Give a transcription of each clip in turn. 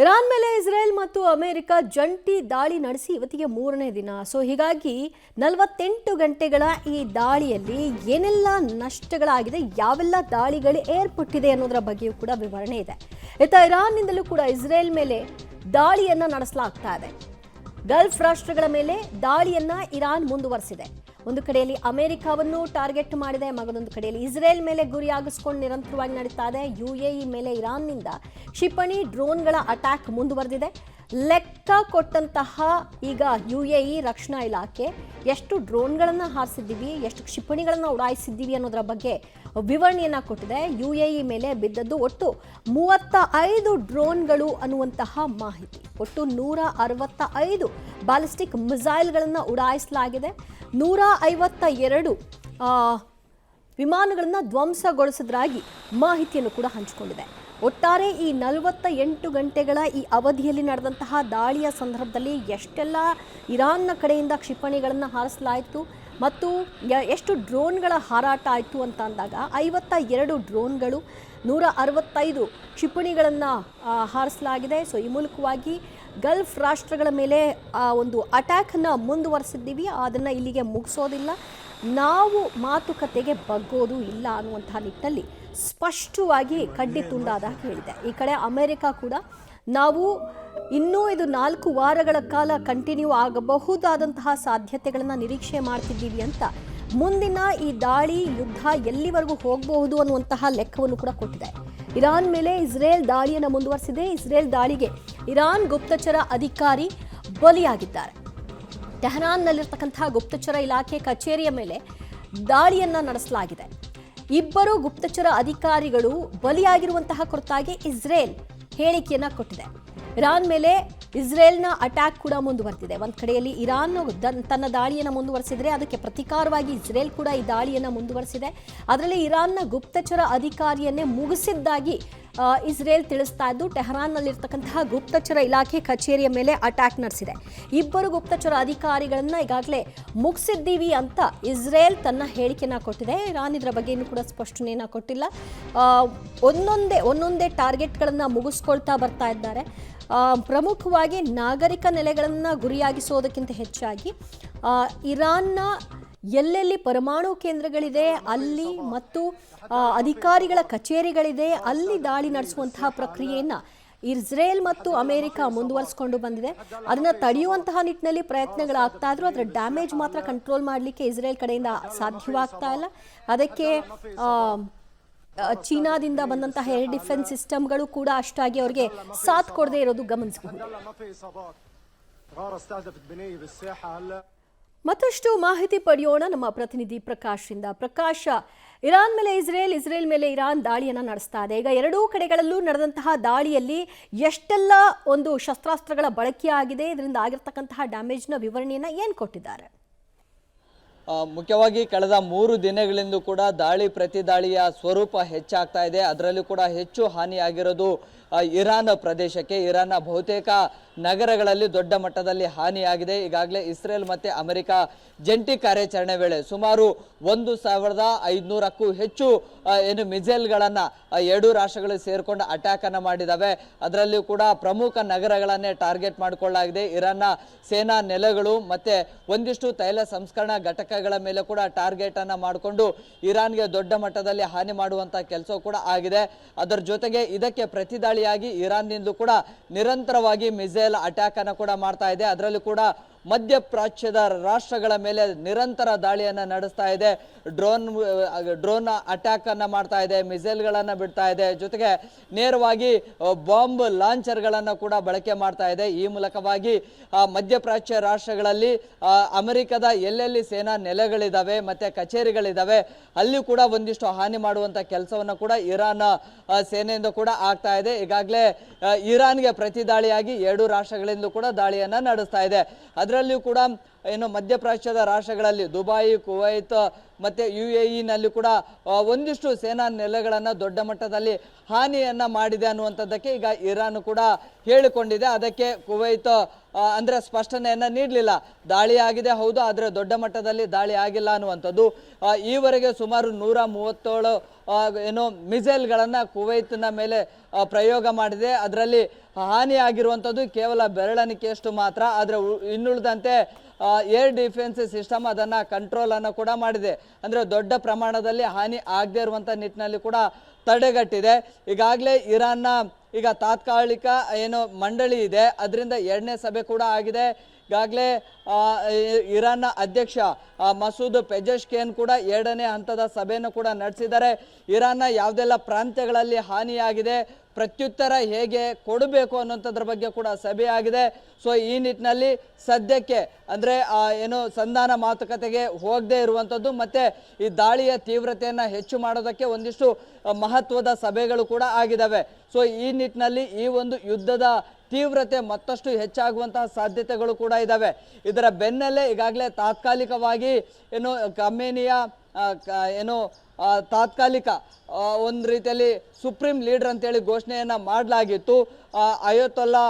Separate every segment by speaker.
Speaker 1: Iran ಮೇಲೆ Israel ಮತ್ತು America ಜಂಟಿ ದಾಳಿ ನಡೆಸಿ ಇವತ್ತಿಗೆ 3ನೇ ದಿನ. ಸೊ ಹೀಗಾಗಿ 48 ಗಂಟೆಗಳ ಈ ದಾಳಿಯಲ್ಲಿ ಏನೆಲ್ಲ ನಷ್ಟಗಳಾಗಿದೆ, ಯಾವೆಲ್ಲ ದಾಳಿಗಳು ಏರ್ಪಟ್ಟಿದೆ ಅನ್ನೋದರ ಬಗ್ಗೆಯೂ ಕೂಡ ವಿವರಣೆ ಇದೆ. ಇರಾನ್ನಿಂದಲೂ ಕೂಡ ಇಸ್ರೇಲ್ ಮೇಲೆ ದಾಳಿಯನ್ನ ನಡೆಸಲಾಗ್ತಾ ಇದೆ. ಗಲ್ಫ್ ರಾಷ್ಟ್ರಗಳ ಮೇಲೆ ದಾಳಿಯನ್ನ ಇರಾನ್ ಮುಂದುವರೆಸಿದೆ. ಒಂದು ಕಡೆಯಲ್ಲಿ ಅಮೆರಿಕವನ್ನು ಟಾರ್ಗೆಟ್ ಮಾಡಿದೆ, ಮಗದೊಂದು ಕಡೆಯಲ್ಲಿ ಇಸ್ರೇಲ್ ಮೇಲೆ ಗುರಿಯಾಗಿಸಿಕೊಂಡು ನಿರಂತರವಾಗಿ ನಡೀತಾ ಇದೆ. UAE ಮೇಲೆ ಇರಾನ್ನಿಂದ ಕ್ಷಿಪಣಿ ಡ್ರೋನ್ಗಳ ಅಟ್ಯಾಕ್ ಮುಂದುವರೆದಿದೆ. ಲೆಕ್ಕ ಕೊಟ್ಟಂತಹ ಈಗ UAE ರಕ್ಷಣಾ ಇಲಾಖೆ ಎಷ್ಟು ಡ್ರೋನ್ಗಳನ್ನು ಹಾರಿಸಿದ್ದೀವಿ, ಎಷ್ಟು ಕ್ಷಿಪಣಿಗಳನ್ನು ಉಡಾಯಿಸಿದ್ದೀವಿ ಅನ್ನೋದರ ಬಗ್ಗೆ ವಿವರಣೆಯನ್ನು ಕೊಟ್ಟಿದೆ. UAE ಮೇಲೆ ಬಿದ್ದದ್ದು ಒಟ್ಟು 35 ಡ್ರೋನ್ಗಳು ಅನ್ನುವಂತಹ ಮಾಹಿತಿ. ಒಟ್ಟು 165 ಬ್ಯಾಲಿಸ್ಟಿಕ್ ಮಿಸೈಲ್ಗಳನ್ನು ಉಡಾಯಿಸಲಾಗಿದೆ. 152 ವಿಮಾನಗಳನ್ನು ಧ್ವಂಸಗೊಳಿಸಿದ್ರಾಗಿ ಮಾಹಿತಿಯನ್ನು ಕೂಡ ಹಂಚಿಕೊಂಡಿದೆ. ಒಟ್ಟಾರೆ ಈ 48 ಗಂಟೆಗಳ ಈ ಅವಧಿಯಲ್ಲಿ ನಡೆದಂತಹ ದಾಳಿಯ ಸಂದರ್ಭದಲ್ಲಿ ಎಷ್ಟೆಲ್ಲ ಇರಾನ್ನ ಕಡೆಯಿಂದ ಕ್ಷಿಪಣಿಗಳನ್ನು ಹಾರಿಸಲಾಯಿತು ಮತ್ತು ಎಷ್ಟು ಡ್ರೋನ್ಗಳ ಹಾರಾಟ ಆಯಿತು ಅಂತ ಅಂದಾಗ 52 ಡ್ರೋನ್ಗಳು, 165 ಕ್ಷಿಪಣಿಗಳನ್ನು ಹಾರಿಸಲಾಗಿದೆ. ಸೊ ಈ ಮೂಲಕವಾಗಿ ಗಲ್ಫ್ ರಾಷ್ಟ್ರಗಳ ಮೇಲೆ ಒಂದು ಅಟ್ಯಾಕನ್ನು ಮುಂದುವರೆಸಿದ್ದೀವಿ, ಅದನ್ನು ಇಲ್ಲಿಗೆ ಮುಗಿಸೋದಿಲ್ಲ, ನಾವು ಮಾತುಕತೆಗೆ ಬಗ್ಗೋದು ಇಲ್ಲ ಅನ್ನುವಂಥ ನಿಟ್ಟಿನಲ್ಲಿ ಸ್ಪಷ್ಟವಾಗಿ ಕಡ್ಡಿ ತುಂಡಾದಾಗ ಹೇಳಿದೆ. ಈ ಕಡೆ ಅಮೆರಿಕ ಕೂಡ ನಾವು ಇನ್ನೂ ಇದು 4 ವಾರಗಳ ಕಾಲ ಕಂಟಿನ್ಯೂ ಆಗಬಹುದಾದಂತಹ ಸಾಧ್ಯತೆಗಳನ್ನು ನಿರೀಕ್ಷೆ ಮಾಡ್ತಿದ್ದೀವಿ ಅಂತ ಮುಂದಿನ ಈ ದಾಳಿ ಯುದ್ಧ ಎಲ್ಲಿವರೆಗೂ ಹೋಗಬಹುದು ಅನ್ನುವಂತಹ ಲೆಕ್ಕವನ್ನು ಕೂಡ ಕೊಟ್ಟಿದೆ. ಇರಾನ್ ಮೇಲೆ ಇಸ್ರೇಲ್ ದಾಳಿಯನ್ನು ಮುಂದುವರೆಸಿದೆ. ಇಸ್ರೇಲ್ ದಾಳಿಗೆ ಇರಾನ್ ಗುಪ್ತಚರ ಅಧಿಕಾರಿ ಬಲಿಯಾಗಿದ್ದಾರೆ. ಟೆಹರಾನ್ನಲ್ಲಿರ್ತಕ್ಕಂತಹ ಗುಪ್ತಚರ ಇಲಾಖೆ ಕಚೇರಿಯ ಮೇಲೆ ದಾಳಿಯನ್ನ ನಡೆಸಲಾಗಿದೆ. 2 ಗುಪ್ತಚರ ಅಧಿಕಾರಿಗಳು ಬಲಿಯಾಗಿರುವಂತಹ ಕುರಿತಾಗಿ ಇಸ್ರೇಲ್ ಹೇಳಿಕೆಯನ್ನ ಕೊಟ್ಟಿದೆ. ಇರಾನ್ ಮೇಲೆ ಇಸ್ರೇಲ್ನ ಅಟ್ಯಾಕ್ ಕೂಡ ಮುಂದುವರೆದಿದೆ. ಒಂದು ಕಡೆಯಲ್ಲಿ ಇರಾನ್ ತನ್ನ ದಾಳಿಯನ್ನು ಮುಂದುವರೆಸಿದರೆ ಅದಕ್ಕೆ ಪ್ರತೀಕಾರವಾಗಿ ಇಸ್ರೇಲ್ ಕೂಡ ಈ ದಾಳಿಯನ್ನು ಮುಂದುವರೆಸಿದೆ. ಅದರಲ್ಲಿ ಇರಾನ್ನ ಗುಪ್ತಚರ ಅಧಿಕಾರಿಯನ್ನೇ ಮುಗಿಸಿದ್ದಾಗಿ ಇಸ್ರೇಲ್ ತಿಳಿಸ್ತಾ ಇದ್ದು ಟೆಹರಾನ್ನಲ್ಲಿರ್ತಕ್ಕಂತಹ ಗುಪ್ತಚರ ಇಲಾಖೆ ಕಚೇರಿಯ ಮೇಲೆ ಅಟ್ಯಾಕ್ ನಡೆಸಿದೆ. 2 ಗುಪ್ತಚರ ಅಧಿಕಾರಿಗಳನ್ನು ಈಗಾಗಲೇ ಮುಗಿಸಿದ್ದೀವಿ ಅಂತ ಇಸ್ರೇಲ್ ತನ್ನ ಹೇಳಿಕೆಯನ್ನು ಕೊಟ್ಟಿದೆ. ಇರಾನ್ ಇದರ ಬಗ್ಗೆ ಇನ್ನೂ ಕೂಡ ಸ್ಪಷ್ಟನೆಯನ್ನು ಕೊಟ್ಟಿಲ್ಲ. ಒಂದೊಂದೇ ಟಾರ್ಗೆಟ್ಗಳನ್ನು ಮುಗಿಸ್ಕೊಳ್ತಾ ಬರ್ತಾ ಇದ್ದಾರೆ. ಪ್ರಮುಖವಾಗಿ ನಾಗರಿಕ ನೆಲೆಗಳನ್ನು ಗುರಿಯಾಗಿಸೋದಕ್ಕಿಂತ ಹೆಚ್ಚಾಗಿ ಇರಾನ್ನ ಎಲ್ಲೆಲ್ಲಿ ಪರಮಾಣು ಕೇಂದ್ರಗಳಿದೆ ಅಲ್ಲಿ ಮತ್ತು ಅಧಿಕಾರಿಗಳ ಕಚೇರಿಗಳಿದೆ ಅಲ್ಲಿ ದಾಳಿ ನಡೆಸುವಂತಹ ಪ್ರಕ್ರಿಯೆಯನ್ನು ಇಸ್ರೇಲ್ ಮತ್ತು ಅಮೆರಿಕ ಮುಂದುವರಿಸಿಕೊಂಡು ಬಂದಿದೆ. ಅದನ್ನು ತಡೆಯುವಂತಹ ನಿಟ್ಟಿನಲ್ಲಿ ಪ್ರಯತ್ನಗಳಾಗ್ತಾ ಇದ್ರು, ಅದರ ಡ್ಯಾಮೇಜ್ ಮಾತ್ರ ಕಂಟ್ರೋಲ್ ಮಾಡಲಿಕ್ಕೆ ಇಸ್ರೇಲ್ ಕಡೆಯಿಂದ ಸಾಧ್ಯವಾಗ್ತಾ ಇಲ್ಲ. ಅದಕ್ಕೆ ಚೀನಾದಿಂದ ಬಂದಂತಹ ಏರ್ ಡಿಫೆನ್ಸ್ ಸಿಸ್ಟಮ್ಗಳು ಕೂಡ ಅಷ್ಟಾಗಿ ಅವರಿಗೆ ಸಾಥ್ ಕೊಡದೇ ಇರೋದು ಗಮನಿಸಬಹುದು. ಮತ್ತಷ್ಟು ಮಾಹಿತಿ ಪಡೆಯೋಣ ನಮ್ಮ ಪ್ರತಿನಿಧಿ ಪ್ರಕಾಶ್ರಿಂದ. ಪ್ರಕಾಶ್, ಇರಾನ್ ಮೇಲೆ ಇಸ್ರೇಲ್ ಮೇಲೆ ಇರಾನ್ ದಾಳಿಯನ್ನು ನಡೆಸ್ತಾ ಇದೆ. ಈಗ ಎರಡೂ ಕಡೆಗಳಲ್ಲೂ ನಡೆದಂತಹ ದಾಳಿಯಲ್ಲಿ ಎಷ್ಟೆಲ್ಲ ಒಂದು ಶಸ್ತ್ರಾಸ್ತ್ರಗಳ ಬಳಕೆಯಾಗಿದೆ, ಇದರಿಂದ ಆಗಿರ್ತಕ್ಕಂತಹ ಡ್ಯಾಮೇಜ್ನ ವಿವರಣೆಯನ್ನು ಏನು ಕೊಟ್ಟಿದ್ದಾರೆ?
Speaker 2: ಮುಖ್ಯವಾಗಿ ಕಳೆದ 3 ದಿನಗಳಿಂದ ಕೂಡ ದಾಳಿ ಪ್ರತಿ ದಾಳಿಯ ಸ್ವರೂಪ ಹೆಚ್ಚಾಗ್ತಾ ಇದೆ. ಅದರಲ್ಲೂ ಕೂಡ ಹೆಚ್ಚು ಹಾನಿಯಾಗಿರೋದು ಇರಾನ್ ಪ್ರದೇಶಕ್ಕೆ. ಇರಾನ್ನ ಬಹುತೇಕ ನಗರಗಳಲ್ಲಿ ದೊಡ್ಡ ಮಟ್ಟದಲ್ಲಿ ಹಾನಿಯಾಗಿದೆ. ಈಗಾಗಲೇ ಇಸ್ರೇಲ್ ಮತ್ತು ಅಮೆರಿಕ ಜಂಟಿ ಕಾರ್ಯಾಚರಣೆ ವೇಳೆ ಸುಮಾರು 1500ಕ್ಕೂ ಹೆಚ್ಚು ಮಿಸೈಲ್ಗಳನ್ನು 2 ರಾಷ್ಟ್ರಗಳು ಸೇರಿಕೊಂಡು ಅಟ್ಯಾಕ್ ಅನ್ನು ಮಾಡಿದ್ದಾವೆ. ಅದರಲ್ಲಿ ಕೂಡ ಪ್ರಮುಖ ನಗರಗಳನ್ನೇ ಟಾರ್ಗೆಟ್ ಮಾಡಿಕೊಳ್ಳಲಾಗಿದೆ. ಇರಾನ್ನ ಸೇನಾ ನೆಲೆಗಳು ಮತ್ತೆ ಒಂದಿಷ್ಟು ತೈಲ ಸಂಸ್ಕರಣಾ ಘಟಕಗಳ ಮೇಲೆ ಕೂಡ ಟಾರ್ಗೆಟ್ ಅನ್ನು ಮಾಡಿಕೊಂಡು ಇರಾನ್ಗೆ ದೊಡ್ಡ ಮಟ್ಟದಲ್ಲಿ ಹಾನಿ ಮಾಡುವಂತ ಕೆಲಸ ಕೂಡ ಆಗಿದೆ. ಅದರ ಜೊತೆಗೆ ಇದಕ್ಕೆ ಪ್ರತಿದಾಳಿಯಾಗಿ ಇರಾನ್ನಿಂದ ಕೂಡ ನಿರಂತರವಾಗಿ ಮಿಸೈಲ್ ಅಟ್ಯಾಕ್ ಅನ್ನು ಕೂಡ ಮಾಡ್ತಾ ಇದೆ. ಅದರಲ್ಲಿ ಕೂಡ ಮಧ್ಯಪ್ರಾಚ್ಯದ ರಾಷ್ಟ್ರಗಳ ಮೇಲೆ ನಿರಂತರ ದಾಳಿಯನ್ನು ನಡೆಸ್ತಾ ಇದೆ. ಡ್ರೋನ್ ಅಟ್ಯಾಕ್ ಅನ್ನ ಮಾಡ್ತಾ ಇದೆ, ಮಿಸೈಲ್ಗಳನ್ನು ಬಿಡ್ತಾ ಇದೆ, ಜೊತೆಗೆ ನೇರವಾಗಿ ಬಾಂಬ್ ಲಾಂಚರ್ಗಳನ್ನು ಕೂಡ ಬಳಕೆ ಮಾಡ್ತಾ ಇದೆ. ಈ ಮೂಲಕವಾಗಿ ಮಧ್ಯಪ್ರಾಚ್ಯ ರಾಷ್ಟ್ರಗಳಲ್ಲಿ ಅಮೆರಿಕದ ಎಲ್ಲೆಲ್ಲಿ ಸೇನಾ ನೆಲೆಗಳಿದ್ದಾವೆ ಮತ್ತೆ ಕಚೇರಿಗಳಿದ್ದಾವೆ ಅಲ್ಲಿ ಕೂಡ ಒಂದಿಷ್ಟು ಹಾನಿ ಮಾಡುವಂತ ಕೆಲಸವನ್ನು ಕೂಡ ಇರಾನ್ ಸೇನೆಯಿಂದ ಕೂಡ ಆಗ್ತಾ ಇದೆ. ಈಗಾಗಲೇ ಇರಾನ್ಗೆ ಪ್ರತಿ ದಾಳಿಯಾಗಿ 2 ರಾಷ್ಟ್ರಗಳಿಂದ ಕೂಡ ದಾಳಿಯನ್ನ ನಡೆಸ್ತಾ ಇದೆ. ಅದರಲ್ಲಿಯೂ ಕೂಡ ಏನು ಮಧ್ಯಪ್ರಾಚ್ಯದ ರಾಷ್ಟ್ರಗಳಲ್ಲಿ ದುಬೈ, ಕುವೈತ್ ಮತ್ತು UAE ನಲ್ಲಿ ಕೂಡ ಒಂದಿಷ್ಟು ಸೇನಾ ನೆಲೆಗಳನ್ನು ದೊಡ್ಡ ಮಟ್ಟದಲ್ಲಿ ಹಾನಿಯನ್ನು ಮಾಡಿದೆ ಅನ್ನುವಂಥದ್ದಕ್ಕೆ ಈಗ ಇರಾನ್ ಕೂಡ ಹೇಳಿಕೊಂಡಿದೆ. ಅದಕ್ಕೆ ಕುವೈತ್ ಅಂದರೆ ಸ್ಪಷ್ಟನೆಯನ್ನು ನೀಡಲಿಲ್ಲ. ದಾಳಿ ಆಗಿದೆ ಹೌದು, ಆದರೆ ದೊಡ್ಡ ಮಟ್ಟದಲ್ಲಿ ದಾಳಿ ಆಗಿಲ್ಲ ಅನ್ನುವಂಥದ್ದು. ಈವರೆಗೆ ಸುಮಾರು 137 ಏನು ಮಿಸೈಲ್ಗಳನ್ನು ಕುವೈತ್ನ ಮೇಲೆ ಪ್ರಯೋಗ ಮಾಡಿದೆ. ಅದರಲ್ಲಿ ಹಾನಿಯಾಗಿರುವಂಥದ್ದು ಕೇವಲ ಬೆರಳೆಣಿಕೆಯಷ್ಟು ಮಾತ್ರ. ಆದರೆ ಇನ್ನುಳಿದಂತೆ ಏರ್ ಡಿಫೆನ್ಸ್ ಸಿಸ್ಟಮ್ ಅದನ್ನು ಕಂಟ್ರೋಲನ್ನು ಕೂಡ ಮಾಡಿದೆ. ಅಂದರೆ ದೊಡ್ಡ ಪ್ರಮಾಣದಲ್ಲಿ ಹಾನಿ ಆಗದೇ ಇರುವಂಥ ನಿಟ್ಟಿನಲ್ಲಿ ಕೂಡ ತಡೆಗಟ್ಟಿದೆ. ಈಗಾಗಲೇ ಇರಾನ್ನ ಈಗ ತಾತ್ಕಾಲಿಕ ಏನು ಮಂಡಳಿ ಇದೆ, ಅದರಿಂದ 2ನೇ ಸಭೆ ಕೂಡ ಆಗಿದೆ. ಈಗಾಗಲೇ ಇರಾನ್ನ ಅಧ್ಯಕ್ಷ ಮಸೂದ್ ಪೆಜೆಶ್ಕಿಯನ್ ಕೂಡ 2ನೇ ಹಂತದ ಸಭೆಯನ್ನು ಕೂಡ ನಡೆಸಿದ್ದಾರೆ. ಇರಾನ್ನ ಯಾವುದೆಲ್ಲ ಪ್ರಾಂತ್ಯಗಳಲ್ಲಿ ಹಾನಿಯಾಗಿದೆ, ಪ್ರತ್ಯುತ್ತರ ಹೇಗೆ ಕೊಡಬೇಕು ಅನ್ನೋಂಥದ್ರ ಬಗ್ಗೆ ಕೂಡ ಸಭೆ ಆಗಿದೆ. ಸೊ ಈ ನಿಟ್ಟಿನಲ್ಲಿ ಸದ್ಯಕ್ಕೆ ಅಂದರೆ ಏನು ಸಂಧಾನ ಮಾತುಕತೆಗೆ ಹೋಗದೇ ಇರುವಂಥದ್ದು ಮತ್ತು ಈ ದಾಳಿಯ ತೀವ್ರತೆಯನ್ನು ಹೆಚ್ಚು ಮಾಡೋದಕ್ಕೆ ಒಂದಿಷ್ಟು ಮಹತ್ವದ ಸಭೆಗಳು ಕೂಡ ಆಗಿದ್ದಾವೆ. ಸೊ ಈ ನಿಟ್ಟಿನಲ್ಲಿ ಈ ಒಂದು ಯುದ್ಧದ ತೀವ್ರತೆ ಮತ್ತಷ್ಟು ಹೆಚ್ಚಾಗುವಂತಹ ಸಾಧ್ಯತೆಗಳು ಕೂಡ ಇದ್ದಾವೆ. ಇದರ ಬೆನ್ನಲ್ಲೇ ಈಗಾಗಲೇ ತಾತ್ಕಾಲಿಕವಾಗಿ ಏನು ಖಮೇನಿಯ ಏನು ತಾತ್ಕಾಲಿಕ ಒಂದು ರೀತಿಯಲ್ಲಿ ಸುಪ್ರೀಂ ಲೀಡರ್ ಅಂತೇಳಿ ಘೋಷಣೆಯನ್ನು ಮಾಡಲಾಗಿತ್ತು. ಅಯೋತೊಲ್ಲಾ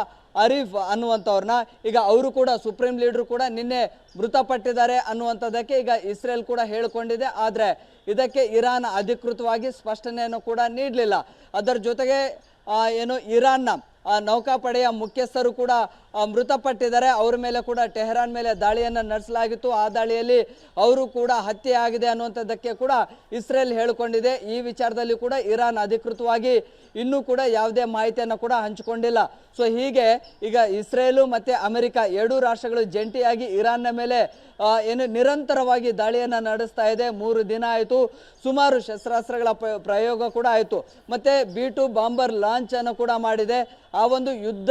Speaker 2: ಅರೀಫ್ ಅನ್ನುವಂಥವ್ರನ್ನ ಈಗ ಅವರು ಕೂಡ ಸುಪ್ರೀಂ ಲೀಡರ್ ಕೂಡ ನಿನ್ನೆ ಮೃತಪಟ್ಟಿದ್ದಾರೆ ಅನ್ನುವಂಥದ್ದಕ್ಕೆ ಈಗ ಇಸ್ರೇಲ್ ಕೂಡ ಹೇಳಿಕೊಂಡಿದೆ. ಆದರೆ ಇದಕ್ಕೆ ಇರಾನ್ ಅಧಿಕೃತವಾಗಿ ಸ್ಪಷ್ಟನೆಯನ್ನು ಕೂಡ ನೀಡಲಿಲ್ಲ. ಅದರ ಜೊತೆಗೆ ಏನು ಇರಾನ್ನ ನೌಕಾಪಡೆಯ ಮುಖ್ಯಸ್ಥರು ಕೂಡ ಮೃತಪಟ್ಟಿದ್ದಾರೆ. ಅವರ ಮೇಲೆ ಕೂಡ ಟೆಹರಾನ್ ಮೇಲೆ ದಾಳಿಯನ್ನು ನಡೆಸಲಾಗಿತ್ತು. ಆ ದಾಳಿಯಲ್ಲಿ ಅವರು ಕೂಡ ಹತ್ಯೆ ಆಗಿದೆ ಅನ್ನುವಂಥದ್ದಕ್ಕೆ ಕೂಡ ಇಸ್ರೇಲ್ ಹೇಳಿಕೊಂಡಿದೆ. ಈ ವಿಚಾರದಲ್ಲಿ ಕೂಡ ಇರಾನ್ ಅಧಿಕೃತವಾಗಿ ಇನ್ನೂ ಕೂಡ ಯಾವುದೇ ಮಾಹಿತಿಯನ್ನು ಕೂಡ ಹಂಚಿಕೊಂಡಿಲ್ಲ. ಸೊ ಹೀಗೆ ಈಗ ಇಸ್ರೇಲು ಮತ್ತು ಅಮೆರಿಕ 2 ರಾಷ್ಟ್ರಗಳು ಜಂಟಿಯಾಗಿ ಇರಾನ್ನ ಮೇಲೆ ಏನು ನಿರಂತರವಾಗಿ ದಾಳಿಯನ್ನು ನಡೆಸ್ತಾ ಇದೆ. 3 ದಿನ ಆಯಿತು. ಸುಮಾರು ಶಸ್ತ್ರಾಸ್ತ್ರಗಳ ಪ್ರಯೋಗ ಕೂಡ ಆಯಿತು. ಮತ್ತು B-2 ಬಾಂಬರ್ ಲಾಂಚ್ ಅನ್ನು ಕೂಡ ಮಾಡಿದೆ. ಆ ಒಂದು ಯುದ್ಧ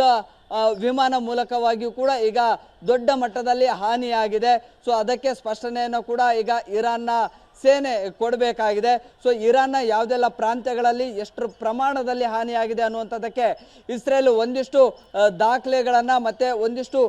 Speaker 2: ವಿಮಾನ ಮೂಲಕವಾಗಿಯೂ ಕೂಡ ಈಗ ದೊಡ್ಡ ಮಟ್ಟದಲ್ಲಿ ಹಾನಿಯಾಗಿದೆ. ಸೊ ಅದಕ್ಕೆ ಸ್ಪಷ್ಟನೆಯನ್ನು ಕೂಡ ಈಗ ಇರಾನ್ನ ಸೇನೆ ಕೊಡಬೇಕಾಗಿದೆ. ಸೊ ಇರಾನ್ನ ಯಾವುದೆಲ್ಲ ಪ್ರಾಂತ್ಯಗಳಲ್ಲಿ ಎಷ್ಟು ಪ್ರಮಾಣದಲ್ಲಿ ಹಾನಿಯಾಗಿದೆ ಅನ್ನುವಂಥದ್ದಕ್ಕೆ ಇಸ್ರೇಲ್ ಒಂದಿಷ್ಟು ದಾಖಲೆಗಳನ್ನು ಮತ್ತು ಒಂದಿಷ್ಟು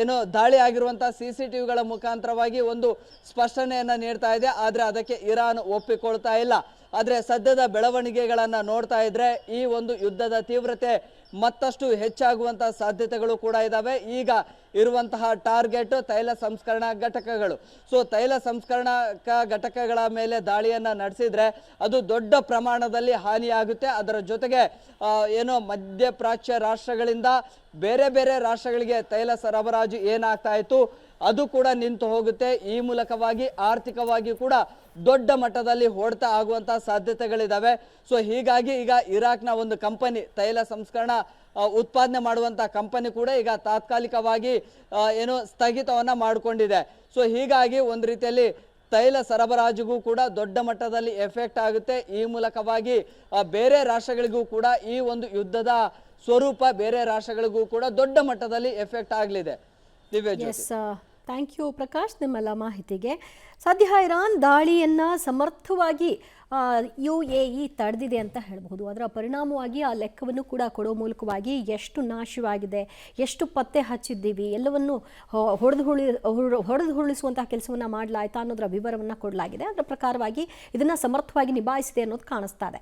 Speaker 2: ಏನು ದಾಳಿ ಆಗಿರುವಂಥ CCTVಗಳ ಮುಖಾಂತರವಾಗಿ ಒಂದು ಸ್ಪಷ್ಟನೆಯನ್ನು ನೀಡ್ತಾ ಇದೆ. ಆದರೆ ಅದಕ್ಕೆ ಇರಾನ್ ಒಪ್ಪಿಕೊಳ್ತಾ ಇಲ್ಲ. ಆದರೆ ಸದ್ಯದ ಬೆಳವಣಿಗೆಗಳನ್ನು ನೋಡ್ತಾ ಇದ್ರೆ ಈ ಒಂದು ಯುದ್ಧದ ತೀವ್ರತೆ ಮತ್ತಷ್ಟು ಹೆಚ್ಚಾಗುವಂಥ ಸಾಧ್ಯತೆಗಳು ಕೂಡ ಇದ್ದಾವೆ. ಈಗ ಇರುವಂತಹ ಟಾರ್ಗೆಟ್ ತೈಲ ಸಂಸ್ಕರಣಾ ಘಟಕಗಳು. ಸೊ ತೈಲ ಸಂಸ್ಕರಣಾ ಘಟಕಗಳ ಮೇಲೆ ದಾಳಿಯನ್ನು ನಡೆಸಿದ್ರೆ ಅದು ದೊಡ್ಡ ಪ್ರಮಾಣದಲ್ಲಿ ಹಾನಿಯಾಗುತ್ತೆ. ಅದರ ಜೊತೆಗೆ ಏನೋ ಮಧ್ಯಪ್ರಾಚ್ಯ ರಾಷ್ಟ್ರಗಳಿಂದ ಬೇರೆ ಬೇರೆ ರಾಷ್ಟ್ರಗಳಿಗೆ ತೈಲ ಸರಬರಾಜು ಏನಾಗ್ತಾ ಇತ್ತು ಅದು ಕೂಡ ನಿಂತು ಹೋಗುತ್ತೆ. ಈ ಮೂಲಕವಾಗಿ ಆರ್ಥಿಕವಾಗಿ ಕೂಡ ದೊಡ್ಡ ಮಟ್ಟದಲ್ಲಿ ಹೊಡೆತ ಆಗುವಂತಹ ಸಾಧ್ಯತೆಗಳಿದ್ದಾವೆ. ಸೊ ಹೀಗಾಗಿ ಈಗ ಇರಾಕ್ನ ಒಂದು ಕಂಪನಿ ತೈಲ ಸಂಸ್ಕರಣಾ ಉತ್ಪಾದನೆ ಮಾಡುವಂಥ ಕಂಪನಿ ಕೂಡ ಈಗ ತಾತ್ಕಾಲಿಕವಾಗಿ ಏನು ಸ್ಥಗಿತವನ್ನು ಮಾಡಿಕೊಂಡಿದೆ. ಸೊ ಹೀಗಾಗಿ ಒಂದು ರೀತಿಯಲ್ಲಿ ತೈಲ ಸರಬರಾಜಿಗೂ ಕೂಡ ದೊಡ್ಡ ಮಟ್ಟದಲ್ಲಿ ಎಫೆಕ್ಟ್ ಆಗುತ್ತೆ. ಈ ಮೂಲಕವಾಗಿ ಬೇರೆ ರಾಷ್ಟ್ರಗಳಿಗೂ ಕೂಡ ಈ ಒಂದು ಯುದ್ಧದ ಸ್ವರೂಪ ಬೇರೆ ರಾಷ್ಟ್ರಗಳಿಗೂ ಕೂಡ ದೊಡ್ಡ ಮಟ್ಟದಲ್ಲಿ ಎಫೆಕ್ಟ್ ಆಗಲಿದೆ.
Speaker 1: ಥ್ಯಾಂಕ್ ಯು ಪ್ರಕಾಶ್ ನಿಮ್ಮೆಲ್ಲ ಮಾಹಿತಿಗೆ. ಸದ್ಯ ಇರಾನ್ ದಾಳಿಯನ್ನು ಸಮರ್ಥವಾಗಿ UAE ತಡೆದಿದೆ ಅಂತ ಹೇಳಬಹುದು. ಅದರ ಪರಿಣಾಮವಾಗಿ ಆ ಲೆಕ್ಕವನ್ನು ಕೂಡ ಕೊಡೋ ಮೂಲಕವಾಗಿ ಎಷ್ಟು ನಾಶವಾಗಿದೆ, ಎಷ್ಟು ಪತ್ತೆ ಹಚ್ಚಿದ್ದೀವಿ ಎಲ್ಲವನ್ನು ಹೊಡೆದುರುಳಿಸುವಂತಹ ಕೆಲಸವನ್ನು ಮಾಡಲಾಯ್ತಾ ಅನ್ನೋದರ ವಿವರವನ್ನು ಕೊಡಲಾಗಿದೆ. ಅದರ ಪ್ರಕಾರವಾಗಿ ಇದನ್ನು ಸಮರ್ಥವಾಗಿ ನಿಭಾಯಿಸಿದೆ ಅನ್ನೋದು ಕಾಣಿಸ್ತಾ ಇದೆ.